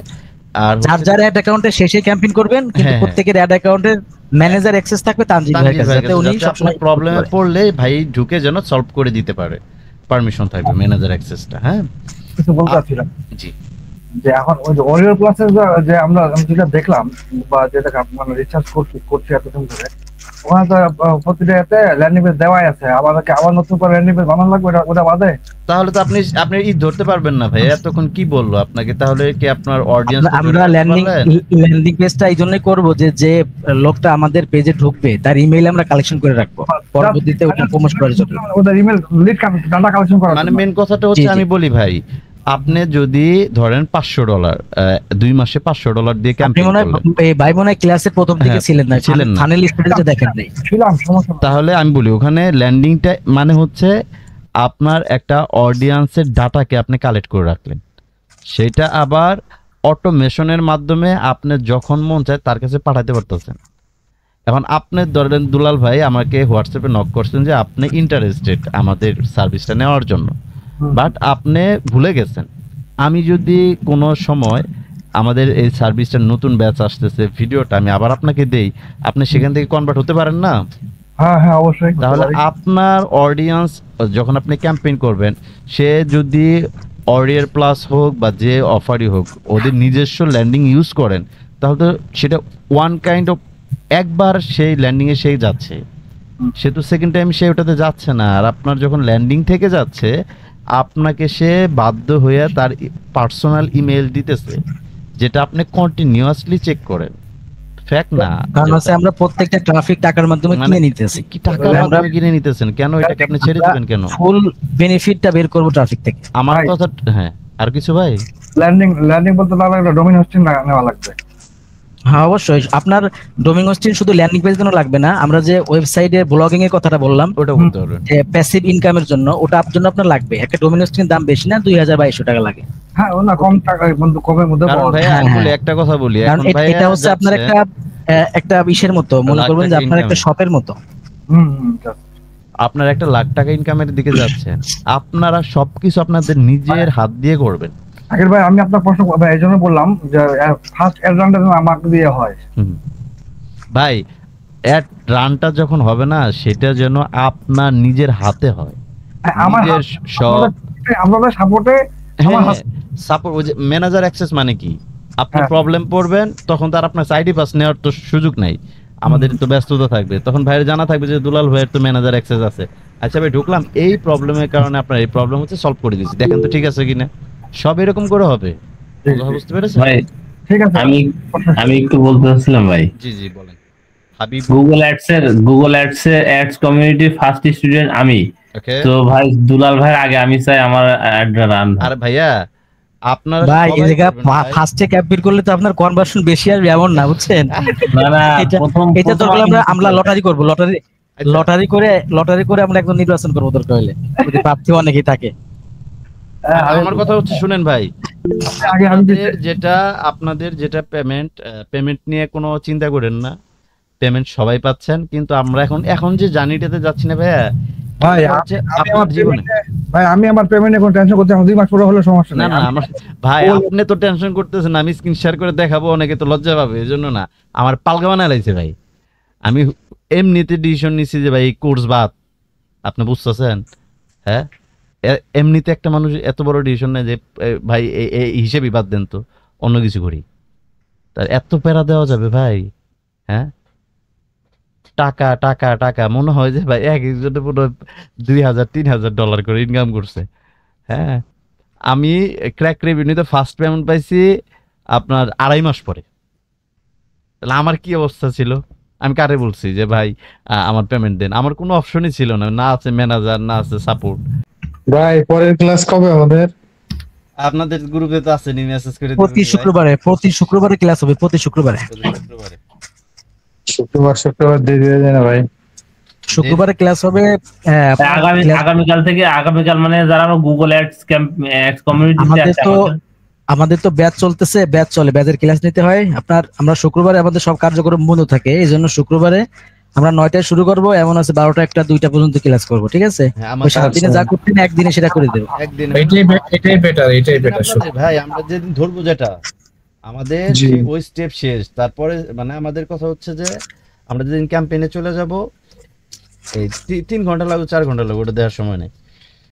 আর যার অ্যাড অ্যাকাউন্টে শেষে ক্যাম্পেইন করবেন, কিন্তু প্রত্যেকের অ্যাড অ্যাকাউন্টের ম্যানেজার অ্যাক্সেস থাকবে তানজিল ভাইয়ের কাছে, যাতে উনি সবসময় প্রবলেমে পড়লে ভাই ঢুকে যেন সলভ করে দিতে পারে, পারমিশন থাকবে ম্যানেজার অ্যাক্সেসটা। হ্যাঁ, কিছু বলতে চাচ্ছিলাম জি, যে এখন ওই যে অরিয়ার প্লাসের যে আমরা যেটা দেখলাম বা যেটা মানে রিসার্চ করছি এতদিন ধরে, ওখানে তো প্রতিটা এতে ল্যান্ডিং পেজ দেওয়াই আছে। আমাদেরকে আবার নতুন করে ল্যান্ডিং পেজ বানানো লাগবে ওটা বাদে? তাহলে তো আপনি ধরতে পারবেন না ভাই, এতক্ষণ কি বললো আপনাকে? তাহলে কি আপনার অডিয়েন্স? আমরা ল্যান্ডিং পেজটা এই জন্যই করব যে লোকটা আমাদের পেজে ঢুকবে তার ইমেইল আমরা কালেকশন করে রাখবো, পরবর্তীতে ওটা প্রমোট করার জন্য ওদের ইমেইল লিড ডাটা কালেকশন করার মানে মেন কথাটা হচ্ছে, আমি বলি ভাই, আপনি যদি ধরেন $500 2 মাসে $500 দিয়ে ক্যাম্পেইন করলেন, ভাই মনে হয় ক্লাসের প্রথম দিকে ছিলেন না, ফাইনাল স্টেজে দেখেন নাই ছিলাম, সমস্যা। তাহলে আমি বলি ওখানে ল্যান্ডিংটা মানে হচ্ছে আপনার একটা অডিয়েন্সের ডাটাকে আপনি কালেক্ট করে রাখলেন, সেটা আবার অটোমেশনের মাধ্যমে আপনি যখন মন চায় তার কাছে পাঠাতে পারতেছেন। এখন আপনি ধরেন দুলাল ভাই আমাকে হোয়াটসঅ্যাপে নক করছেন যে আপনি ইন্টারেস্টেড আমাদের সার্ভিসটা নেওয়ার জন্য, বাট আপনি ভুলে গেছেন। আমি যদি কোনো সময় আমাদের এই সার্ভিসটার নতুন ব্যাচ আসতেছে ভিডিওটা আমি আবার আপনাকে দেই, আপনি সেখান থেকে কনভার্ট হতে পারেন না? হ্যাঁ হ্যাঁ, অবশ্যই। তাহলে আপনার অডিয়েন্স যখন আপনি ক্যাম্পেইন করবেন, সে যদি অরিয়ার প্লাস হোক বা যে অফারই হোক ওদের নিজস্ব ল্যান্ডিং ইউজ করেন, তাহলে তো সেটা ওয়ান কাইন্ড অফ একবার সেই ল্যান্ডিংয়ে সেই যাচ্ছে, সে তো সেকেন্ড টাইম সে ওটাতে যাচ্ছে না। আর আপনার যখন ল্যান্ডিং থেকে যাচ্ছে, আপনাকে সে বাধ্য হয়ে তার পার্সোনাল ইমেল দিতেছে, যেটা আপনি কন্টিনিউয়াসলি চেক করেন। ফ্যাক্ট না, কারণ হচ্ছে আমরা প্রত্যেকটা ট্রাফিক টাকার মাধ্যমে কিনে নিতেছি। কি টাকার মাধ্যমে কিনে নিতেছেন কেন? এটাকে আপনি ছেড়ে দিবেন কেন? ফুল বেনিফিটটা বের করব ট্রাফিক থেকে। আমার কথা। হ্যাঁ, আর কিছু ভাই? ল্যান্ডিং বলতে না লাগলে ডোমেইন হোস্টিং নেওয়া লাগবে। হ্যাঁ অবশ্যই, আপনার ডোমেইন হোস্টিং শুধু ল্যান্ডিং পেজ জন্য লাগবে না, আমরা যে ওয়েবসাইটের ব্লগিং এর কথাটা বললাম ওটা বলতে হবে, যে প্যাসিভ ইনকামের জন্য, ওটার জন্য আপনার লাগবে একটা ডোমেইন হোস্টিং এর দাম বেশি না, 2200 টাকা লাগে। হ্যাঁ, না কম টাকা, কমের মধ্যে। কারণ ভাই আমি বলি একটা কথা বলি, এখন ভাই এটা হচ্ছে আপনার একটা ইসের মতো মনে লাখ করবেন যে টাকা আপনার একটা income। শপের মতো। just আপনার 1,00,000 টাকা ইনকামের দিকে যাচ্ছে, আপনারা সবকিছু আপনাদের নিজের হাত দিয়ে করবেন। আগের ভাই আমি আপনার প্রশ্ন ভাই এই জন্য বললাম যে ফার্স্ট অ্যাডভান্টেজ আমাকে দিয়ে হয়। হুম। ভাই অ্যাড রানটা যখন হবে না, সেটা যেন আপনার নিজের হাতে হয়, আমার নিজের সব। আপনাদের সাপোর্টে আমার হ্যাঁ, সাপোর্ট। ওই যে ম্যানেজার অ্যাক্সেস মানে কি, আপনি হ্যাঁ। প্রবলেম পড়বেন তখন তার আপনার সাইডি পাস নেওয়ার তো সুযোগ নাই, আমাদের তো ব্যস্ততা থাকবে, তখন ভাইয়ের জানা থাকবে যে দুলাল ভাইয়ের তো ম্যানেজার অ্যাক্সেস আছে। আচ্ছা ভাই ঢুকলাম, এই প্রবলেমের কারণে আপনার এই প্রবলেম হচ্ছে, সলভ করে দিচ্ছি, দেখেন তো ঠিক আছে কিনা। সব এরকম করে হবে, জি, কথা জি। বুঝতে পেরেছেন? ভাই ঠিক আছে আমি একটু বলতে চাচ্ছিলাম ভাই, জি জি বলেন হাবিব। গুগল অ্যাডস এর অ্যাডস কমিউনিটির ফার্স্ট স্টুডেন্ট আমি। ওকে। তো ভাই দুলাল ভাইয়ের আগে আমি চাই আমার অ্যাডটা রান। আর ভাইয়া আপনারা ভাই এই সবাই জায়গা করবেন ভাই। ফার্স্টে ক্যাম্পেইন করলে তো আপনার কনভার্সন বেশি আসবে এমন না, বুঝছেন? না না এটা প্রথম এটা প্রথম দরকার আমি আমরা লটারি করব, লটারি লটারি করে আমরা একদম নির্বাচন করবো দরকার হলে, যদি প্রার্থী অনেকেই থাকে। আমার কথা হচ্ছে শুনেন ভাই, আগে আমি আপনাদের যেটা পেমেন্ট নিয়ে কোনো চিন্তা করেন না, পেমেন্ট সবাই পাচ্ছেন, কিন্তু আমরা এখন যে জার্নিটাতে যাচ্ছি না ভাইয়া, ভাই এটা হচ্ছে আমি আপনার আমার জীবনে। ভাই আমি আমার পেমেন্টে কোনো টেনশন করতে, আমার 2 মাস পরে হলে সমস্যা না নেই। না আমার ভাই, আপনি তো টেনশন করতেছেন, আমি স্ক্রিন শেয়ার করে দেখাবো, অনেকে তো লজ্জা পাবে, এই জন্য না। আমার পালকা বানায় লাইছে ভাই, আমি এমনিতে ডিসিশন নিছি যে ভাই কোর্স বাদ, আপনি বুঝতেছেন? হ্যাঁ, এমনিতে একটা মানুষ এত বড় ডিসিশন নেয় যে ভাই এই হিসেবে বাদ দেন তো, অন্য কিছু করি, তার এত প্যারা দেওয়া যাবে ভাই? হ্যাঁ, টাকা টাকা টাকা, মনে হয় যে ভাই এক একজনে পুরো $2,000-3,000 করে ইনকাম করছে। হ্যাঁ, আমি ক্র্যাক রেভিনিউতে ফার্স্ট পেমেন্ট পাইছি আপনার 2.5 মাস পরে। তাহলে আমার কি অবস্থা ছিল? আমি কারে বলছি যে ভাই আমার পেমেন্ট দেন? আমার কোনো অপশনই ছিল না, না আছে ম্যানেজার, না আছে সাপোর্ট। ভাই পরের ক্লাস কবে আমাদের? আপনাদের গ্রুপে তো আছে, নি মেসেজ করে প্রতি শুক্রবারে ক্লাস হবে, প্রতি শুক্রবারে। শুক্রবার দিয়ে দিয়ে যায় না ভাই। শুক্রবারে ক্লাস হবে। আগামীকাল মানে যারা আমরা গুগল অ্যাডস কমিউনিটিতে আমাদের আছে তো আমাদের তো ব্যাচ চলতেছে, ব্যাচ চলে, ব্যাচের ক্লাস নিতে হয় আমরা শুক্রবারে আমাদের সব কার্যক্রম বন্ধ থাকে, এই জন্য শুক্রবারে আমরা 9টায় শুরু করব, এমন আছে 12টা 1টা 2টা পর্যন্ত ক্লাস করব, ঠিক আছে? ওই 7 দিনে যা করতে না একদিনে সেটা করে দেব। একদিন এটাই বেটার। ভাই আমরা যেদিন ধরবো যেটা আমাদের জি। ওই স্টেপ শেষ, তারপরে মানে আমাদের কথা হচ্ছে যে আমরা যেদিন ক্যাম্পেইনে চলে যাব, এই 3 ঘন্টা লাগবে 4 ঘন্টা লাগবে, ওটা দেওয়ার সময় নেই।